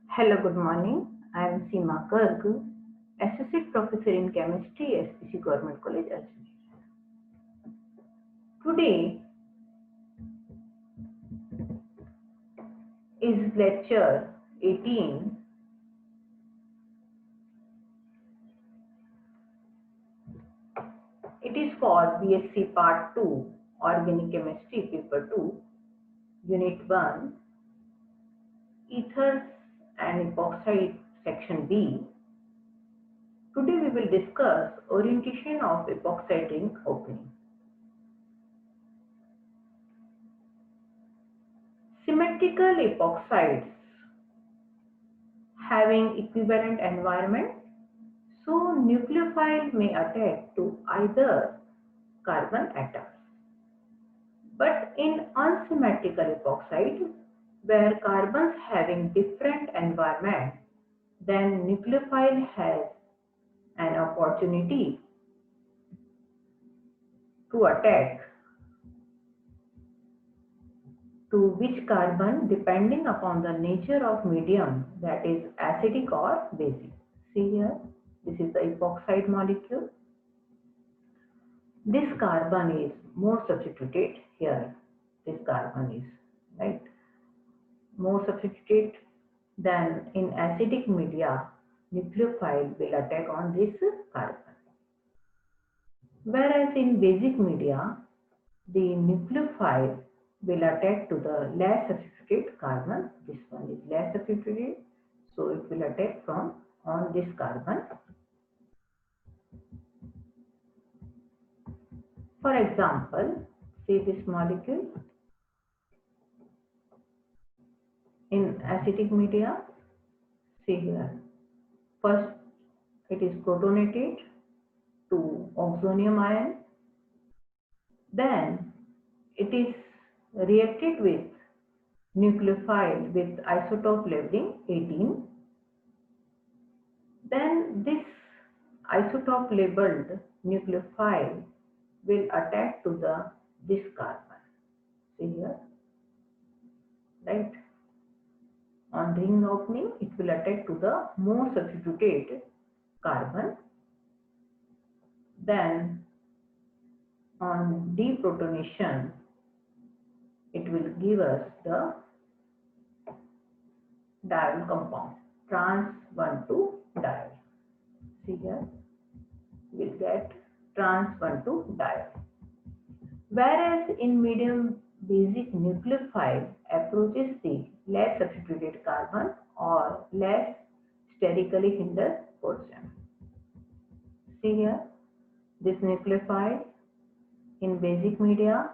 Hello, good morning. I am Seema Garg, Associate Professor in Chemistry, SPC Government College, Ajmer. Today is lecture 18. It is for BSc Part 2, Organic Chemistry, Paper 2, Unit 1, Ethers and Epoxide, Section B. Today we will discuss orientation of epoxide ring opening. Symmetrical epoxides having equivalent environment, so nucleophile may attach to either carbon atoms. But in unsymmetrical epoxide, where carbons having different environment, then nucleophile has an opportunity to attack to which carbon depending upon the nature of medium, that is acidic or basic. See here, this is the epoxide molecule. This carbon is more substituted here. This carbon is right more substituted than in acidic media. Nucleophile will attack on this carbon. Whereas in basic media, the nucleophile will attack to the less substituted carbon. This one is less substituted, so it will attack from on this carbon. For example, see this molecule in acidic media. See here, first it is protonated to oxonium ion, then it is reacted with nucleophile with isotope labeling 18. Then this isotope labeled nucleophile will attach to this carbon. See here, right? On ring opening, it will attach to the more substituted carbon. Then on deprotonation, it will give us the diol compound, trans 1,2 diol. See here, we will get trans 1,2 diol. Whereas in medium basic, nucleophile approaches the less substituted carbon or less sterically hindered portion. See here, this nucleophile in basic media,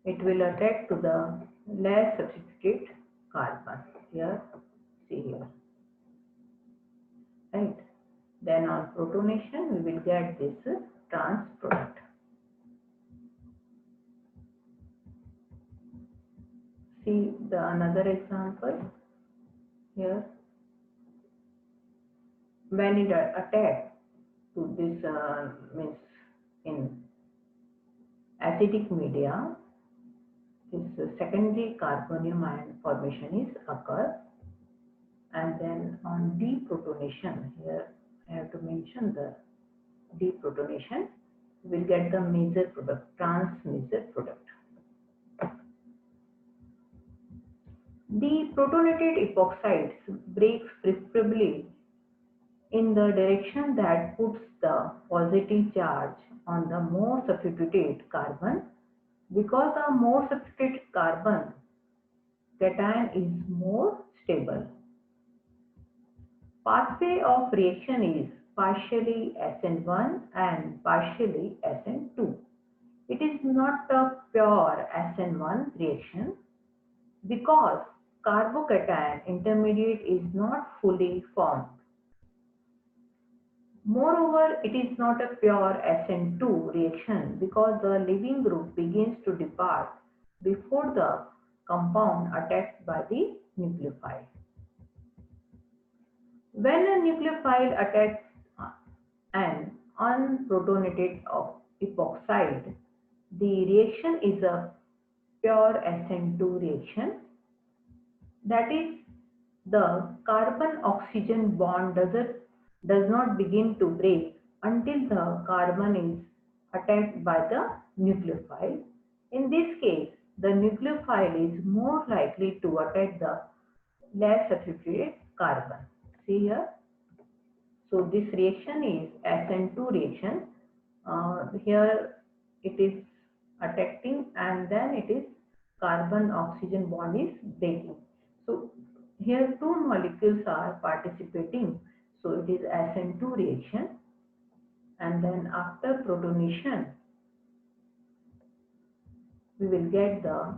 it will attack to the less substituted carbon. Here, see here, right? Then on protonation, we will get this trans product. See another example here. When it attacks to this means in acidic media, this secondary carbonium ion formation is occur, and then on deprotonation, here I have to mention the deprotonation, we will get the major product, trans major product. The protonated epoxides breaks preferably in the direction that puts the positive charge on the more substituted carbon, because the more substituted carbon cation is more stable. Pathway of reaction is partially SN1 and partially SN2. It is not a pure SN1 reaction because carbocation intermediate is not fully formed. Moreover, it is not a pure SN2 reaction because the leaving group begins to depart before the compound attacked by the nucleophile. When a nucleophile attacks an unprotonated epoxide, the reaction is a pure SN2 reaction. That is, The carbon-oxygen bond does not begin to break until the carbon is attacked by the nucleophile. In this case, the nucleophile is more likely to attack the less saturated carbon. See here. So this reaction is SN2 reaction. Here it is attacking and then it is carbon-oxygen bond is breaking. So here two molecules are participating. So it is SN2 reaction, and then after protonation we will get the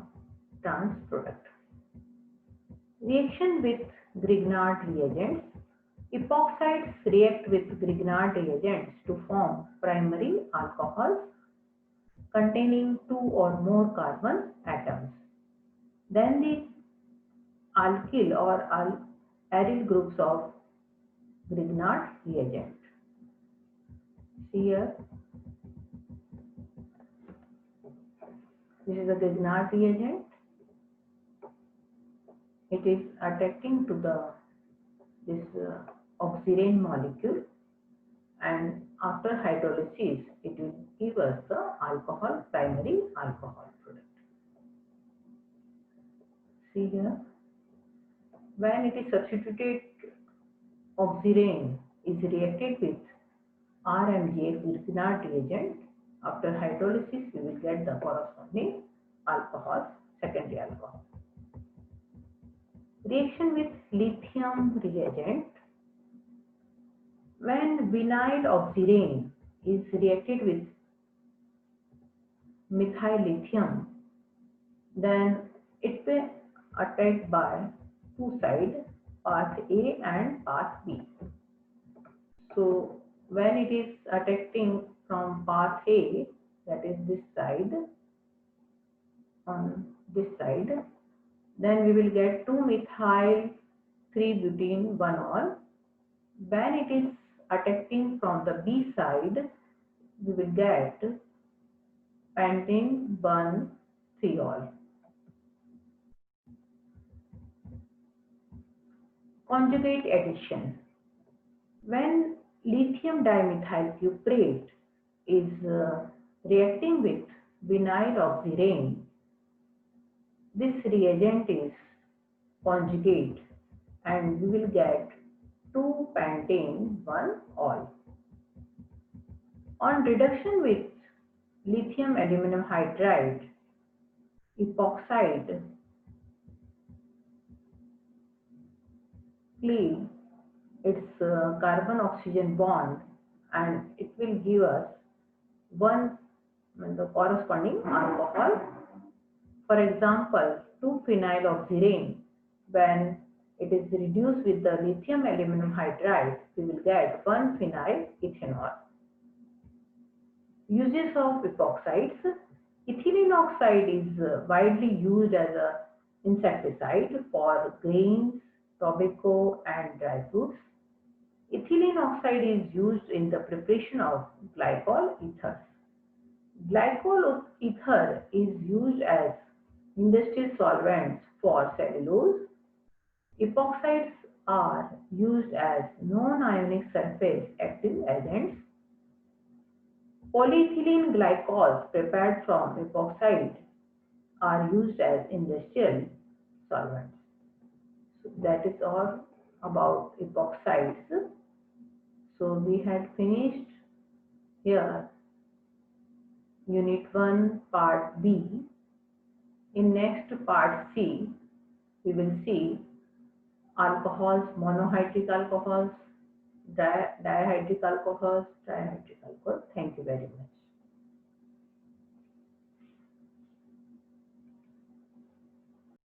trans product. Reaction with Grignard reagents. Epoxides react with Grignard reagents to form primary alcohols containing two or more carbon atoms. Then the alkyl or aryl groups of Grignard reagent. See here, this is a Grignard reagent. It is attacking to this oxirane molecule, and after hydrolysis it will give us the alcohol, primary alcohol product. See here, when it is substituted, oxirane is reacted with RMGF Grignard reagent. After hydrolysis we will get the corresponding alcohol, secondary alcohol. Reaction with lithium reagent. When vinyl oxirane is reacted with methyl lithium, then it will attack by two sides, path A and path B. So when it is attacking from path A, that is this side, on this side, then we will get 2-methyl 3-butene 1-ol. When it is attacking from the B side, we will get pentane 1-3-ol. Conjugate addition. When lithium dimethyl cuprate is reacting with vinyl oxirane, this reagent is conjugate and we will get 2-pentane 1-ol. On reduction with lithium aluminum hydride, epoxide cleave its carbon-oxygen bond and it will give us the corresponding alcohol. For example, 2-phenyloxirane, when it is reduced with the lithium aluminum hydride, we will get 1-phenyl ethanol. Uses of epoxides. Ethylene oxide is widely used as an insecticide for grains, tobacco and dry fruits. Ethylene oxide is used in the preparation of glycol ethers. Glycol ether is used as industrial solvents for cellulose. Epoxides are used as non-ionic surface active agents. Polyethylene glycols prepared from epoxide are used as industrial solvents. So that is all about epoxides. So we had finished here Unit 1 Part B. In next Part C, we will see alcohols, monohydric alcohols, dihydric alcohols, trihydric alcohols. Thank you very much.